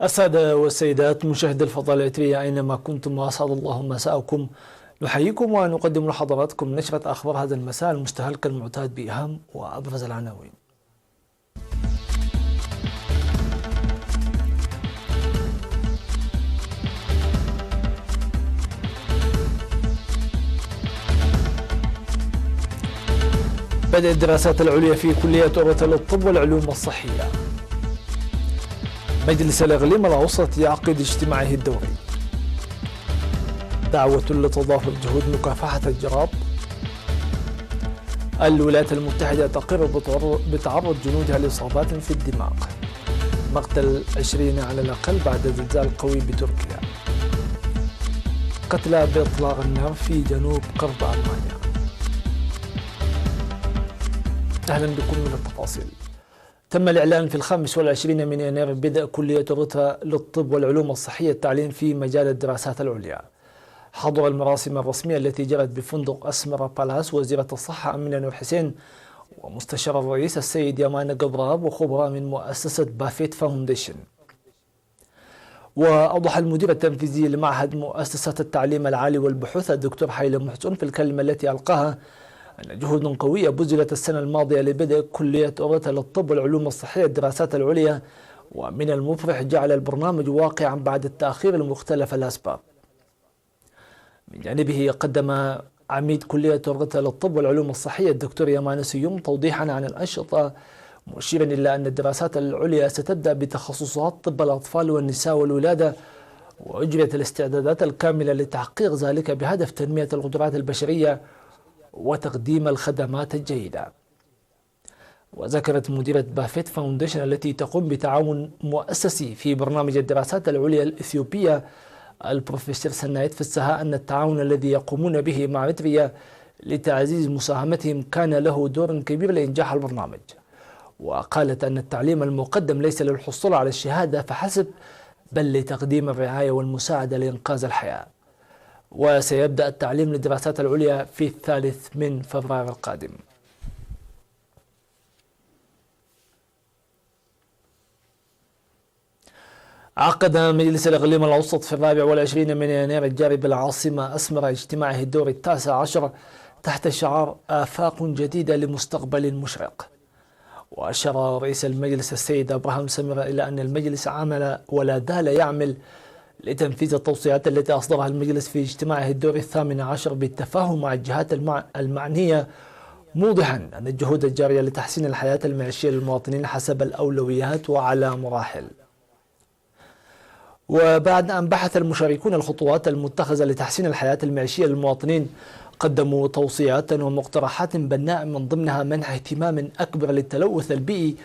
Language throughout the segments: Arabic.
السادة والسيدات مشاهدي الفضاء الإثرية أينما كنتم وأسعد الله مساءكم. نحييكم ونقدم لحضراتكم نشرة أخبار هذا المساء المستهل كالمعتاد بأهم وأبرز العناوين. بدأ الدراسات العليا في كلية أوريتا للطب والعلوم الصحية. مجلس الإقليم الأوسط يعقد اجتماعه الدوري. دعوة لتضافر جهود مكافحة الجراب. الولايات المتحدة تقر بتعرض جنودها لإصابات في الدماغ. مقتل 20 على الأقل بعد زلزال قوي بتركيا. قتلى بإطلاق النار في جنوب غرب ألمانيا. أهلا بكم من التفاصيل. تم الإعلان في 25 من يناير بدء كلية أوريتا للطب والعلوم الصحية التعليم في مجال الدراسات العليا. حضر المراسم الرسمية التي جرت بفندق أسمرا بالاس وزيرة الصحة أمينة نور حسين ومستشار الرئيس السيد يمان قبراب وخبراء من مؤسسة بافيت فاونديشن. وأوضح المدير التنفيذي لمعهد مؤسسة التعليم العالي والبحوث الدكتور حيلة محسن في الكلمة التي ألقاها أن جهود قوية بذلت السنة الماضية لبدء كلية أوريتا للطب والعلوم الصحية الدراسات العليا، ومن المفرح جعل البرنامج واقعا بعد التأخير لمختلف الأسباب. من جانبه قدم عميد كلية أوريتا للطب والعلوم الصحية الدكتور يمان سيوم توضيحا عن الأنشطة، مشيرا إلى أن الدراسات العليا ستبدأ بتخصصات طب الأطفال والنساء والولادة، وأجريت الاستعدادات الكاملة لتحقيق ذلك بهدف تنمية القدرات البشرية وتقديم الخدمات الجيدة. وذكرت مديرة بافيت فاونديشن التي تقوم بتعاون مؤسسي في برنامج الدراسات العليا الإثيوبية البروفيسور سنايت فسها أن التعاون الذي يقومون به مع إريتريا لتعزيز مساهمتهم كان له دور كبير لإنجاح البرنامج. وقالت أن التعليم المقدم ليس للحصول على الشهادة فحسب، بل لتقديم الرعاية والمساعدة لإنقاذ الحياة. وسيبدأ التعليم للدراسات العليا في 3 فبراير القادم. عقد مجلس الإقليم الأوسط في 24 من يناير الجاري بالعاصمة أسمرا اجتماعه الدوري 19 تحت شعار آفاق جديدة لمستقبل مشرق. وأشار رئيس المجلس السيد أبراهام سمرة إلى أن المجلس عمل ولا زال يعمل لتنفيذ التوصيات التي أصدرها المجلس في اجتماعه الدوري 18 بالتفاهم مع الجهات المعنية، موضحا أن الجهود الجارية لتحسين الحياة المعيشية للمواطنين حسب الأولويات وعلى مراحل. وبعد أن بحث المشاركون الخطوات المتخذة لتحسين الحياة المعيشية للمواطنين، قدموا توصيات ومقترحات بناء من ضمنها منح اهتمام أكبر للتلوث البيئي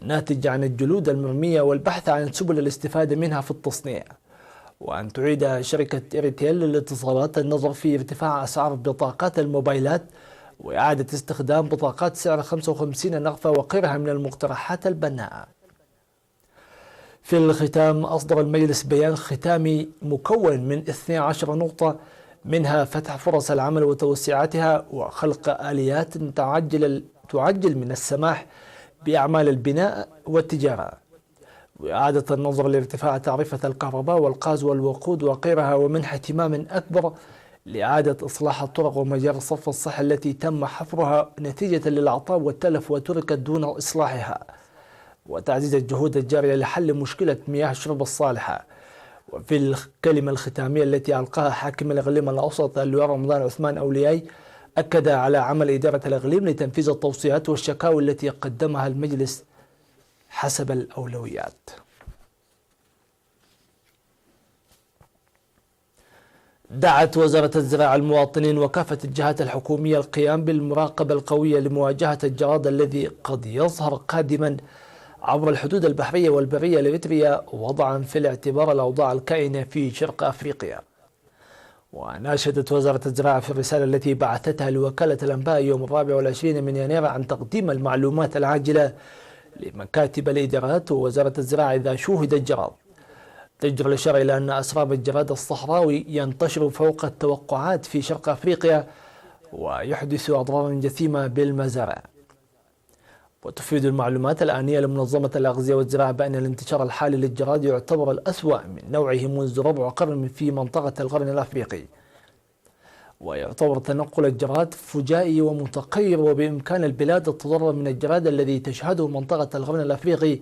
الناتج عن الجلود المرمية والبحث عن سبل الاستفادة منها في التصنيع، وأن تعيد شركة إيرتيل للاتصالات النظر في ارتفاع أسعار بطاقات الموبايلات وإعادة استخدام بطاقات سعر 55 نقفة وغيرها من المقترحات البناءة. في الختام أصدر المجلس بيان ختامي مكون من 12 نقطة، منها فتح فرص العمل وتوسعاتها وخلق آليات تعجل من السماح بأعمال البناء والتجارة، وإعادة النظر لارتفاع تعرفة الكهرباء والغاز والوقود وغيرها، ومنح اهتمام أكبر لإعادة إصلاح الطرق ومجاري الصرف الصحي التي تم حفرها نتيجة للأعطاب والتلف وتركت دون إصلاحها، وتعزيز الجهود الجارية لحل مشكلة مياه الشرب الصالحة. وفي الكلمة الختامية التي ألقاها حاكم الإقليم الأوسط اللواء رمضان عثمان أولياي، أكد على عمل إدارة الإقليم لتنفيذ التوصيات والشكاوى التي قدمها المجلس حسب الأولويات. دعت وزارة الزراعة المواطنين وكافة الجهات الحكومية القيام بالمراقبة القوية لمواجهة الجراد الذي قد يظهر قادما عبر الحدود البحرية والبرية لإريتريا، وضعا في الاعتبار الأوضاع الكائنة في شرق أفريقيا. وناشدت وزارة الزراعة في الرسالة التي بعثتها لوكالة الأنباء يوم 24 من يناير عن تقديم المعلومات العاجلة لمكاتب الإدارات ووزارة الزراعة إذا شوهد الجراد. تجدر الإشارة إلى أن أسراب الجراد الصحراوي ينتشر فوق التوقعات في شرق أفريقيا ويحدث أضرارا جسيمة بالمزارع. وتفيد المعلومات الآنية لمنظمة الأغذية والزراعة بأن الانتشار الحالي للجراد يعتبر الأسوأ من نوعه منذ ربع قرن في منطقة القرن الأفريقي، ويعتبر تنقل الجراد فجائي ومتقير، وبإمكان البلاد التضرر من الجراد الذي تشهده منطقة القرن الأفريقي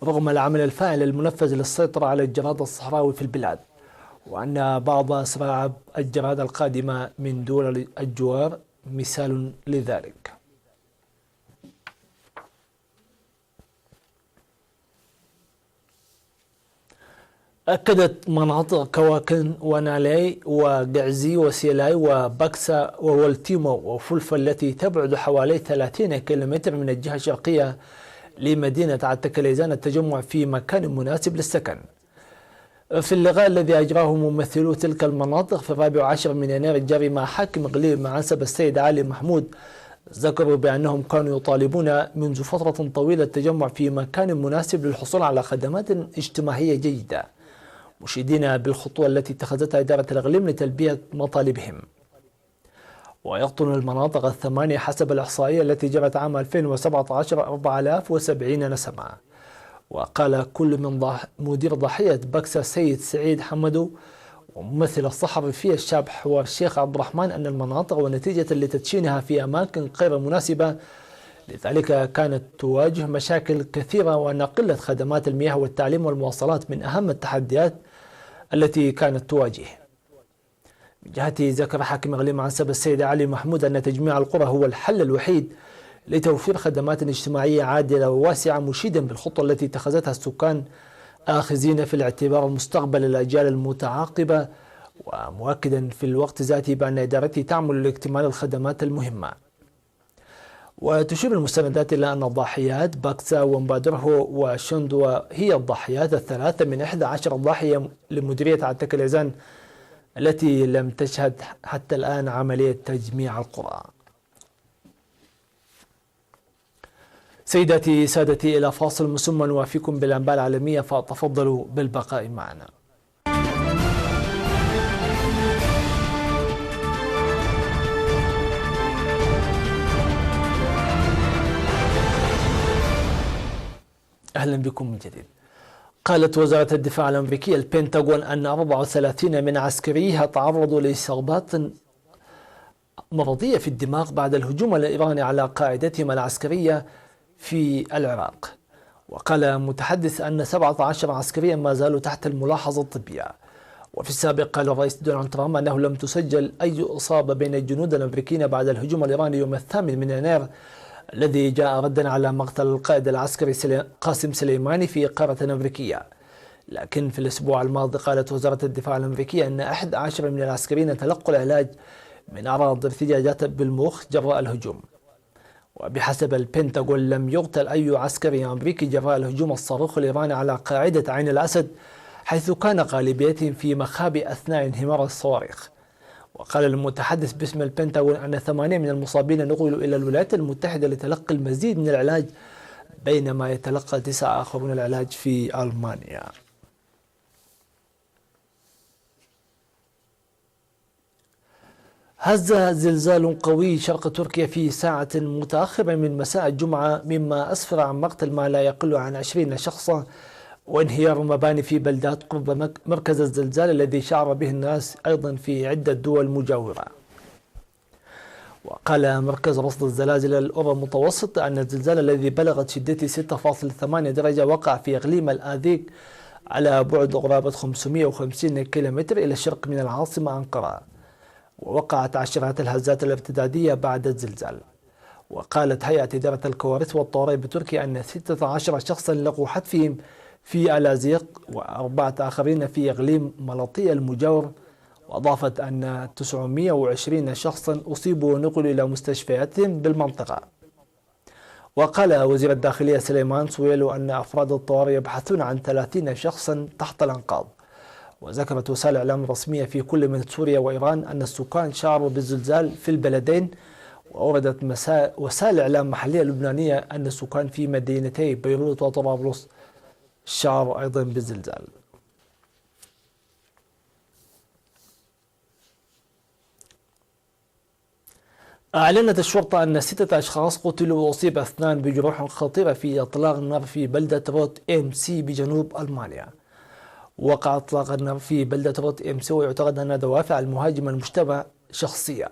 رغم العمل الفاعل المنفذ للسيطرة على الجراد الصحراوي في البلاد، وأن بعض أسرع الجراد القادمة من دول الجوار مثال لذلك. أكدت مناطق كواكن ونالي وقعزي وسيلاي وبكسا وولتيمو وفلفا التي تبعد حوالي 30 كيلومتر من الجهة الشرقية لمدينة عتكليزان التجمع في مكان مناسب للسكن. في اللقاء الذي أجراه ممثلو تلك المناطق في 14 من يناير الجاري مع حاكم إقليم معاسب السيد علي محمود، ذكروا بأنهم كانوا يطالبون منذ فترة طويلة التجمع في مكان مناسب للحصول على خدمات اجتماعية جيدة، مشيدين بالخطوة التي اتخذتها إدارة الإقليم لتلبية مطالبهم. ويقطن المناطق الثمانية حسب الإحصائية التي جرت عام 2017 4070 نسمة. وقال كل من مدير ضحية بكسا السيد سعيد حمدو وممثل الصحفي في الشابح والشيخ عبد الرحمن أن المناطق ونتيجة لتدشينها في أماكن غير مناسبة لذلك كانت تواجه مشاكل كثيرة، وأن قلة خدمات المياه والتعليم والمواصلات من أهم التحديات التي كانت تواجه. من جهته ذكر حاكم إقليم معاسب السيد علي محمود أن تجميع القرى هو الحل الوحيد لتوفير خدمات اجتماعية عادلة وواسعة، مشيدا بالخطة التي اتخذتها السكان آخذين في الاعتبار مستقبل الأجيال المتعاقبة، ومؤكدا في الوقت ذاته بأن إدارته تعمل لاكتمال الخدمات المهمة. وتشير المستندات إلى أن الضاحيات باكسا ومبادره وشندوا هي الضاحيات الثلاثة من 11 ضاحية لمديرية عتكليزان التي لم تشهد حتى الآن عملية تجميع القرى. سيداتي سادتي، إلى فاصل مسمى نوافيكم بالأنباء العالمية، فتفضلوا بالبقاء معنا. أهلا بكم من جديد. قالت وزارة الدفاع الأمريكية البنتاغون أن 34 من عسكريها تعرضوا لإصابات مرضية في الدماغ بعد الهجوم الإيراني على قاعدتهم العسكرية في العراق. وقال متحدث أن 17 عسكريا ما زالوا تحت الملاحظة الطبية. وفي السابق قال الرئيس دونالد ترامب أنه لم تسجل أي إصابة بين الجنود الأمريكيين بعد الهجوم الإيراني يوم 8 من يناير الذي جاء ردا على مقتل القائد العسكري قاسم سليماني في قارة أمريكية. لكن في الأسبوع الماضي قالت وزارة الدفاع الأمريكية أن 11 من العسكريين تلقوا العلاج من أعراض ارتجاجات بالمخ جراء الهجوم. وبحسب البنتاغون لم يقتل أي عسكري أمريكي جراء الهجوم الصاروخ الإيراني على قاعدة عين الأسد، حيث كان غالبيتهم في مخابئ أثناء انهمار الصواريخ. وقال المتحدث باسم البنتاغون أن 8 من المصابين نقلوا إلى الولايات المتحدة لتلقي المزيد من العلاج، بينما يتلقى 9 آخرون العلاج في ألمانيا. هز زلزال قوي شرق تركيا في ساعة متأخرة من مساء الجمعة، مما أسفر عن مقتل ما لا يقل عن 20 شخصا وانهيار مباني في بلدات قرب مركز الزلزال الذي شعر به الناس أيضا في عدة دول مجاورة. وقال مركز رصد الزلازل الأورا المتوسط أن الزلزال الذي بلغت شدته 6.8 درجة وقع في إقليم الآذيك على بعد قرابة 550 كيلومتر إلى الشرق من العاصمة أنقرة. ووقعت عشرات الهزات الارتدادية بعد الزلزال. وقالت هيئة إدارة الكوارث والطوارئ بتركيا أن 16 شخصا لقوا حتفهم في الازيق و4 آخرين في إقليم ملطية المجاور. وأضافت أن 920 شخصا أصيبوا ونقلوا إلى مستشفياتهم بالمنطقة. وقال وزير الداخلية سليمان سويلو أن أفراد الطوارئ يبحثون عن 30 شخصا تحت الأنقاض. وذكرت وسائل إعلام رسمية في كل من سوريا وإيران أن السكان شعروا بالزلزال في البلدين. وأوردت وسائل إعلام محلية لبنانية أن السكان في مدينتي بيروت وطرابلس شعروا أيضا بالزلزال. أعلنت الشرطة أن 6 أشخاص قتلوا وأصيب 2 بجروح خطيرة في إطلاق النار في بلدة روت إم سي بجنوب ألمانيا. وقع إطلاق النار في بلدة روت إم سي، ويعتقد أن دوافع المهاجم المشتبه شخصية.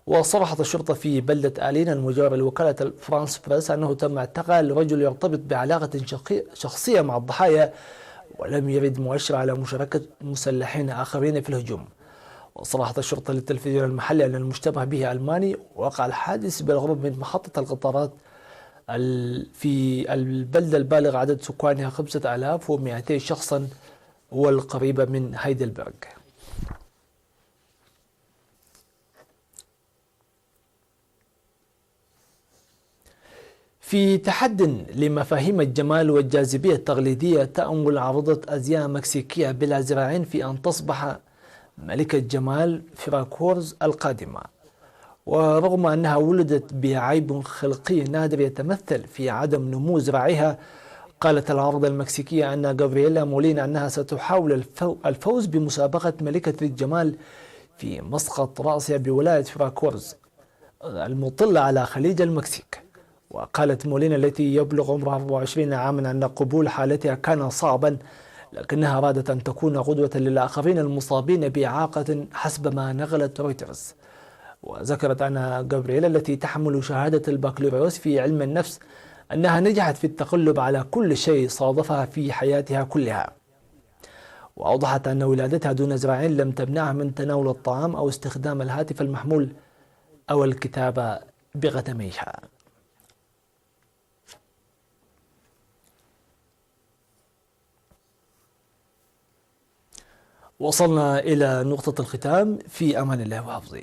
وصرحت الشرطة في بلدة آلين المجاورة لوكالة فرانس بريس أنه تم اعتقال رجل يرتبط بعلاقة شخصية مع الضحايا، ولم يرد مؤشر على مشاركة مسلحين آخرين في الهجوم. وصرحت الشرطة للتلفزيون المحلي أن المشتبه به ألماني. وقع الحادث بالقرب من محطة القطارات في البلدة البالغ عدد سكانها 5200 شخصا، والقريبة من هايدلبرغ. في تحد لمفاهيم الجمال والجاذبية التقليدية، تأمل عارضة أزياء مكسيكية بلا ذراعين في أن تصبح ملكة جمال فراكورز القادمة. ورغم أنها ولدت بعيب خلقي نادر يتمثل في عدم نمو ذراعيها، قالت العارضة المكسيكية أن غابرييلا مولينا أنها ستحاول الفوز بمسابقة ملكة الجمال في مسقط رأسها بولاية فراكورز المطلة على خليج المكسيك. وقالت مولينا التي يبلغ عمرها 24 عاما أن قبول حالتها كان صعبا، لكنها أرادت أن تكون قدوة للآخرين المصابين بإعاقة حسب ما نقلت رويترز. وذكرت أن غابرييلا التي تحمل شهادة البكالوريوس في علم النفس أنها نجحت في التغلب على كل شيء صادفها في حياتها كلها. وأوضحت أن ولادتها دون ذراعين لم تمنعها من تناول الطعام أو استخدام الهاتف المحمول أو الكتابة بقدميها. وصلنا إلى نقطة الختام. في أمان الله وحفظه.